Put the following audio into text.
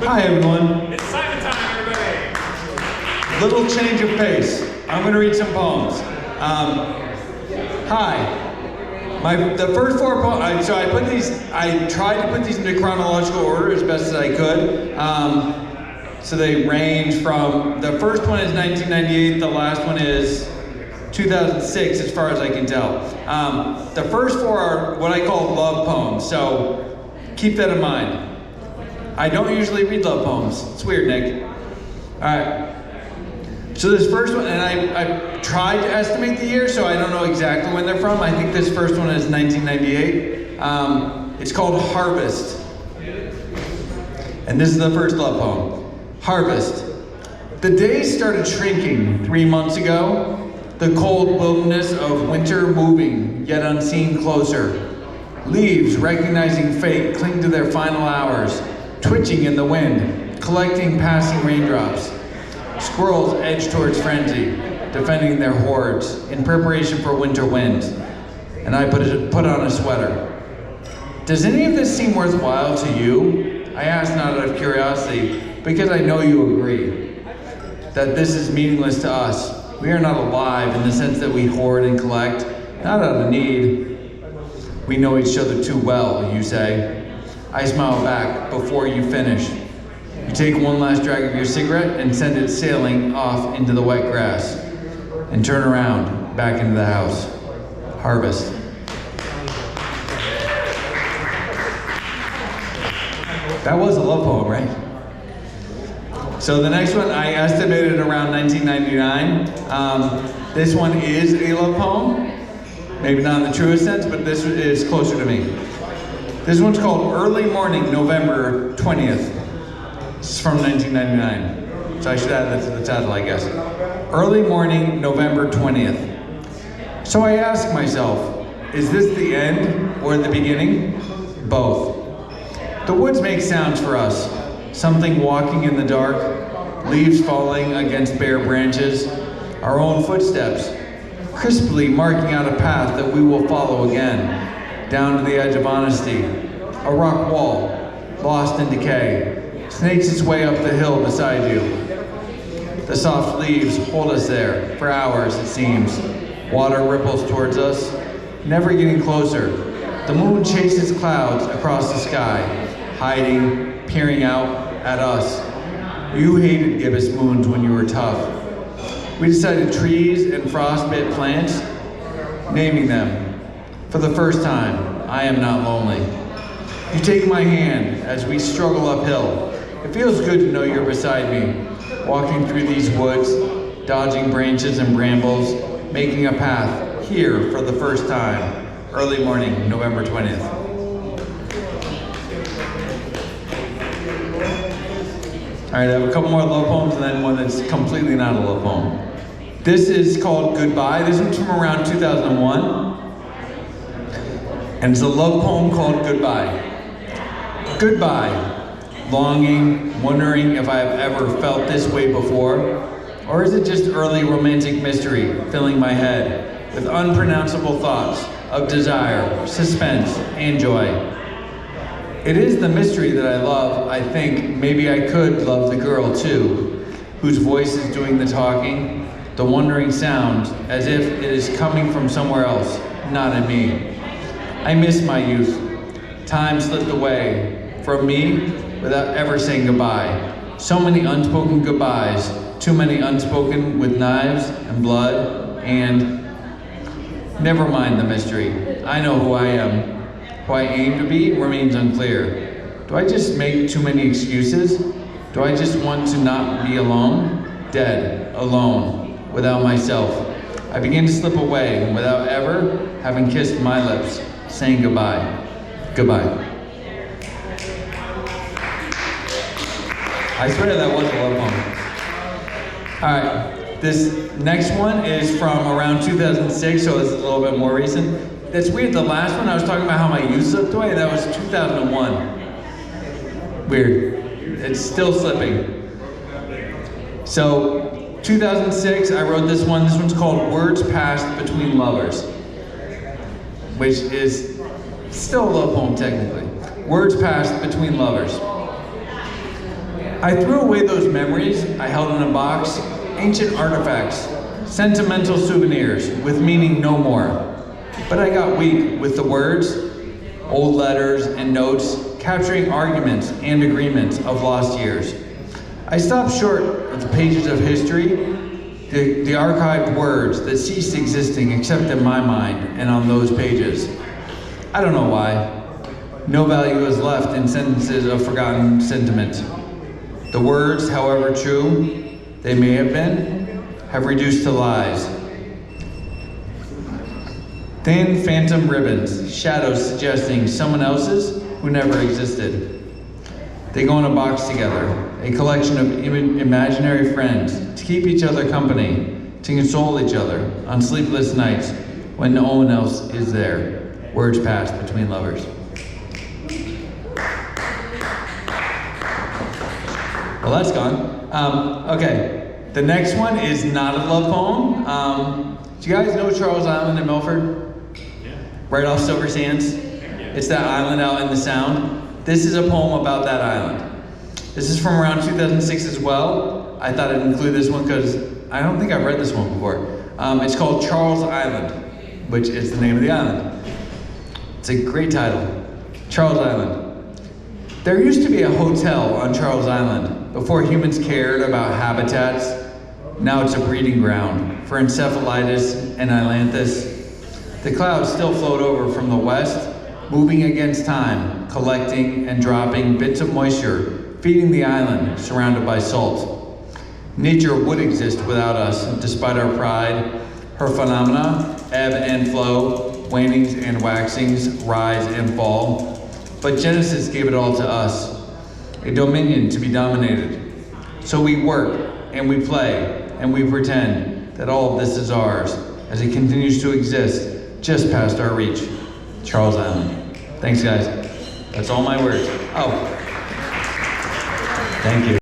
Hi everyone. It's Simon time, everybody. Little change of pace. I'm going to read some poems. Hi. The first four poems. So I tried to put these into chronological order as best as I could. So they range from, the first one is 1998. The last one is 2006, as far as I can tell. The first four are what I call love poems. So keep that in mind. I don't usually read love poems. It's weird, Nick. All right. So this first one, and I tried to estimate the year, so I don't know exactly when they're from. I think this first one is 1998. It's called Harvest. And this is the first love poem. Harvest. The days started shrinking 3 months ago. The cold wilderness of winter moving, yet unseen closer. Leaves, recognizing fate, cling to their final hours. Twitching in the wind, collecting passing raindrops. Squirrels edge towards frenzy, defending their hordes in preparation for winter winds. And I put on a sweater. Does any of this seem worthwhile to you? I ask not out of curiosity, because I know you agree that this is meaningless to us. We are not alive in the sense that we hoard and collect, not out of need. We know each other too well, you say. I smile back before you finish. You take one last drag of your cigarette and send it sailing off into the wet grass and turn around back into the house. Harvest. That was a love poem, right? So the next one I estimated around 1999. This one is a love poem. Maybe not in the truest sense, but this is closer to me. This one's called Early Morning, November 20th. It's from 1999. So I should add that to the title, I guess. Early Morning, November 20th. So I ask myself, is this the end or the beginning? Both. The woods make sounds for us. Something walking in the dark, leaves falling against bare branches, our own footsteps, crisply marking out a path that we will follow again. Down to the edge of honesty, a rock wall, lost in decay, snakes its way up the hill beside you. The soft leaves hold us there, for hours it seems. Water ripples towards us, never getting closer. The moon chases clouds across the sky, hiding, peering out at us. You hated gibbous moons when you were tough. We decided trees and frostbit plants, naming them. For the first time, I am not lonely. You take my hand as we struggle uphill. It feels good to know you're beside me, walking through these woods, dodging branches and brambles, making a path here for the first time. Early morning, November 20th. All right, I have a couple more love poems and then one that's completely not a love poem. This is called Goodbye. This one's from around 2001. And it's a love poem called Goodbye. Goodbye, longing, wondering if I have ever felt this way before, or is it just early romantic mystery filling my head with unpronounceable thoughts of desire, suspense, and joy. It is the mystery that I love. I think maybe I could love the girl too, whose voice is doing the talking, the wondering sound as if it is coming from somewhere else, not in me. I miss my youth. Time slipped away from me without ever saying goodbye. So many unspoken goodbyes, too many unspoken with knives and blood, and never mind the mystery. I know who I am. Who I aim to be remains unclear. Do I just make too many excuses? Do I just want to not be alone? Dead, alone, without myself. I begin to slip away without ever having kissed my lips, saying goodbye. Goodbye. I swear that was a love poem. All right, this next one is from around 2006, so it's a little bit more recent. That's weird, the last one I was talking about how my youth slipped away, that was 2001. Weird, it's still slipping. So, 2006, I wrote this one. This one's called Words Passed Between Lovers, which is still a love poem technically. Words Passed Between Lovers. I threw away those memories I held in a box, ancient artifacts, sentimental souvenirs with meaning no more. But I got weak with the words, old letters and notes, capturing arguments and agreements of lost years. I stopped short of the pages of history, the archived words that ceased existing except in my mind and on those pages. I don't know why. No value is left in sentences of forgotten sentiment. The words, however true they may have been, have reduced to lies. Thin phantom ribbons, shadows suggesting someone else's who never existed. They go in a box together, a collection of imaginary friends to keep each other company, to console each other on sleepless nights when no one else is there. Words pass between lovers. Well, that's gone. Okay, the next one is not a love poem. Do you guys know Charles Island in Milford? Yeah. Right off Silver Sands? It's that island out in the Sound. This is a poem about that island. This is from around 2006 as well. I thought I'd include this one because I don't think I've read this one before. It's called Charles Island, which is the name of the island. It's a great title, Charles Island. There used to be a hotel on Charles Island before humans cared about habitats. Now it's a breeding ground for encephalitis and ailanthus. The clouds still float over from the west, moving against time, collecting and dropping bits of moisture, feeding the island surrounded by salt. Nature would exist without us, despite our pride. Her phenomena, ebb and flow, wanings and waxings, rise and fall. But Genesis gave it all to us, a dominion to be dominated. So we work and we play and we pretend that all of this is ours as it continues to exist just past our reach. Charles Island. Thanks, guys. That's all my words. Oh, thank you.